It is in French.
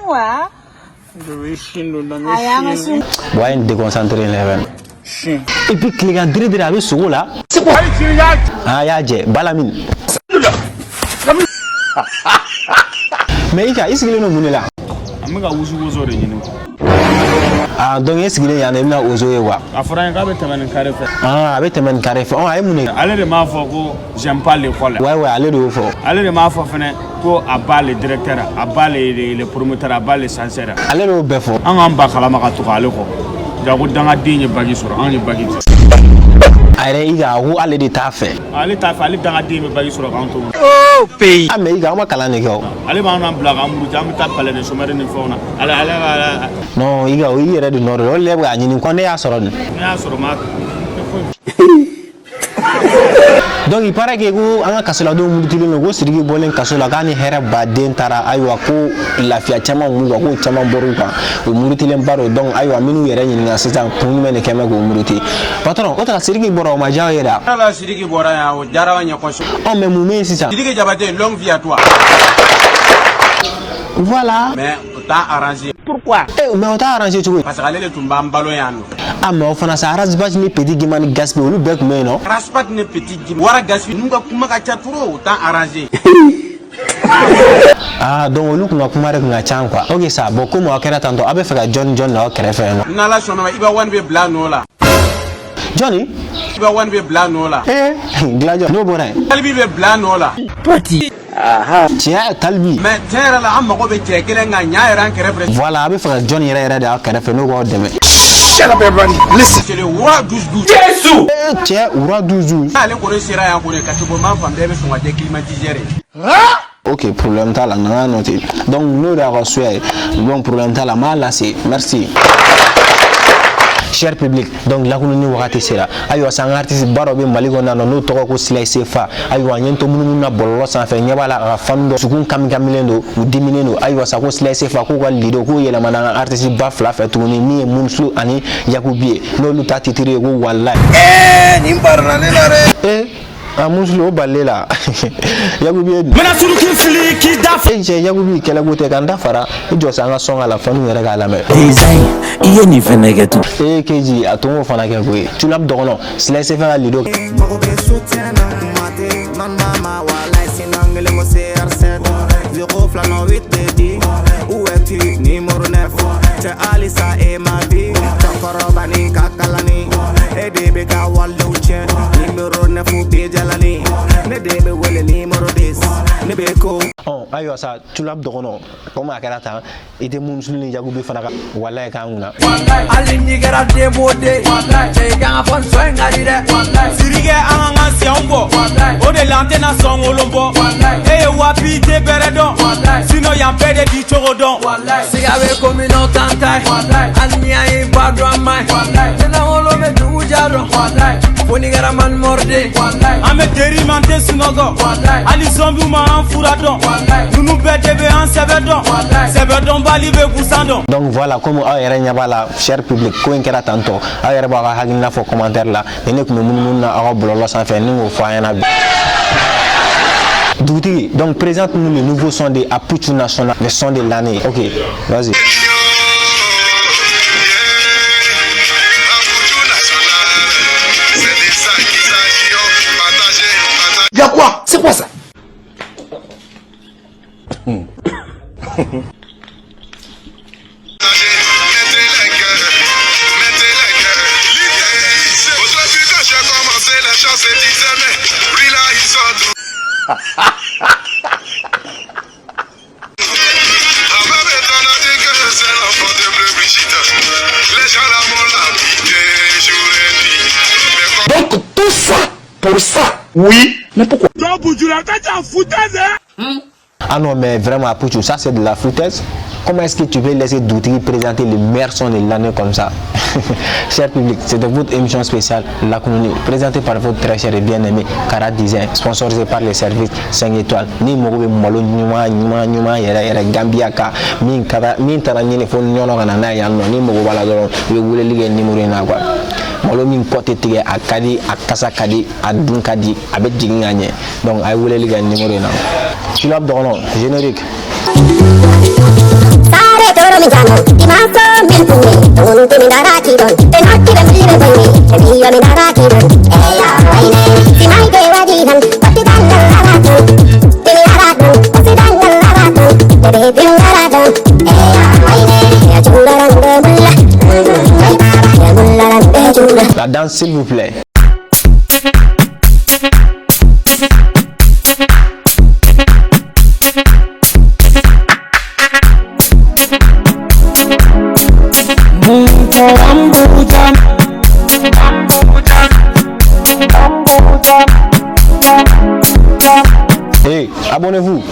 Ouais. Ouais, déconcentré les. Et puis cliquant direct avec ce là. C'est quoi? Ah ya je balamine. Mais il est-ce qu'il est non là? Ah donc est-ce qu'il y a un ozo wa? Ah avec un carré fait. Oh aïe mon. Allez de ma foi j'aime pas l'école. Ouais allez de fort. Allez de ma foi fene ko abat le directeur, abat les promoteurs, abat les censeurs. Allez de befo. An ba kala maka to ale ko. Jago danga digne bagi sur an bagi. Allez il a où aller de ta fait. Ale ta fait ale danga digne bagi sur an to. Oh pays. Ah mais il a ma kala ne ko. Ale ba on blague am jam ta pale de somare ne fauna. Ale non il a il est de nord. On le va ni ko ne ya soro. Ya soro ma. Donc il paraît que vous en kasola do multili no go sirigi bolen kasola gani hera baden tara aywa ko lafiya chama mu ko chama boru kwa o multili baro donc aywa minu yere ni nga sita kun mene kema go multi patron o ta sirigi boro ma jaw yera ala sirigi bora ya o jarawa nya ko on me mu me sita sirigi jabate longue vie à toi. Voilà. Mais t'as arrangé. Pourquoi? Mais on t'a arrangé tout. Parce qu'elle est tombée en ballon. Ah mais on fait ça arrange ni petit gimani gaspé ou le bec mais non. Raspat ni petit gimani. Wara gaspé nous ka kuma ka chaturo t'as arrangé. Ah donc look na kuma rek na chan quoi. OK ça bon comme on kera tanto abe fait John na kera fait non. Na la shona iba one be blano la. Johnny iba one be blano la. Gladio no bonay. Talbi be blano la. Petit. Aha. Tiens talbi. Mais terre la am ko be chekele nga nya ran kera fait. Voilà abe fait Johnny yera da kera fait no go deme. Shut up everybody. Listen. C'est le roi 12-12. Jésus. Tiens roi 12-12. Allez ko sera ya ko ne katibo ma fam be so ngade climatiseur. OK, problème ta la na noté. Donc nous da reçu bon problème ta la mal là c'est merci. Cher public, donc la kununi wakati sera ayo sang artiste baro be maligo na no to ko slay sefa ayo nyento munu na bollo san fe nyabala ga fando sukun kam kamilendo udimineno ayo sa ko slay sefa ko ko lido ko yela mana artiste ba fla fe tuni ni munslu ani yakubie no luta titire ko wallahi nimbarna ne lare amuslo balela yakubie mena suru ki fli ki daf yakubi kala gote kan dafara jo sanga songa la fanu yere ga la me design iye ni fenege tu keji atongo fana ke ko tulab dogono slay sefa lido Alisa e ma vie Tokoro bani kakalani E debe ka waldo chen Nimero nefu be jalani Ne debe wele nimero des Ne be ko oh ayo sa tulab dogono comme akarata ite munsulu ni jagubi fanaka wallahi kanguna Ali nigera demo de Che ga fon soenga dire Sirige anga siambo o de l'antenne son olombo e wapi te beredon sino yampe de di chogodon Sigabe komino tantai Ania e badwa mai Tena olo me dujaro Fonigera man morde ame derimante sinogo ali zombi ma anfuradon nunu bedebe an sebedon bali be kusandon. Donc voilà comme ayere nyabala cher public ko enkera tanto ayere ba hagina fo commentaire là ne ko mun na awa bololo sans faire ni mo fayana Douti, donc présente-nous le nouveau son de Apuchu National, le son de l'année. OK, vas-y. Y'a quoi? C'est quoi ça? donc tout ça pour ça Oui. mais pourquoi Ah non mais vraiment Apuchu ça c'est de la foutaise. Comment est-ce que tu veux laisser Douti présenter le meilleur son de l'année comme ça? Cher public, c'est de votre émission spéciale La Kounouni, présentée par votre très cher et bien-aimé Kara Design, sponsorisé par les services 5 étoiles. Ni Mogobe Molo Nyuma Yera Gambia Ka, Min Tara Nini Fon Nyono Ganana Yano, ni Mogo Baladoro, we will ligue Nimuri Nagua. Molo Min Kote Tige, Akadi, Akasa Kadi, Adun Kadi, Abet Jinganye. Donc, I will ligue Nimuri Nagua. Tu l'as donné, générique. La danse, s'il vous plaît. Hey, abonnez-vous.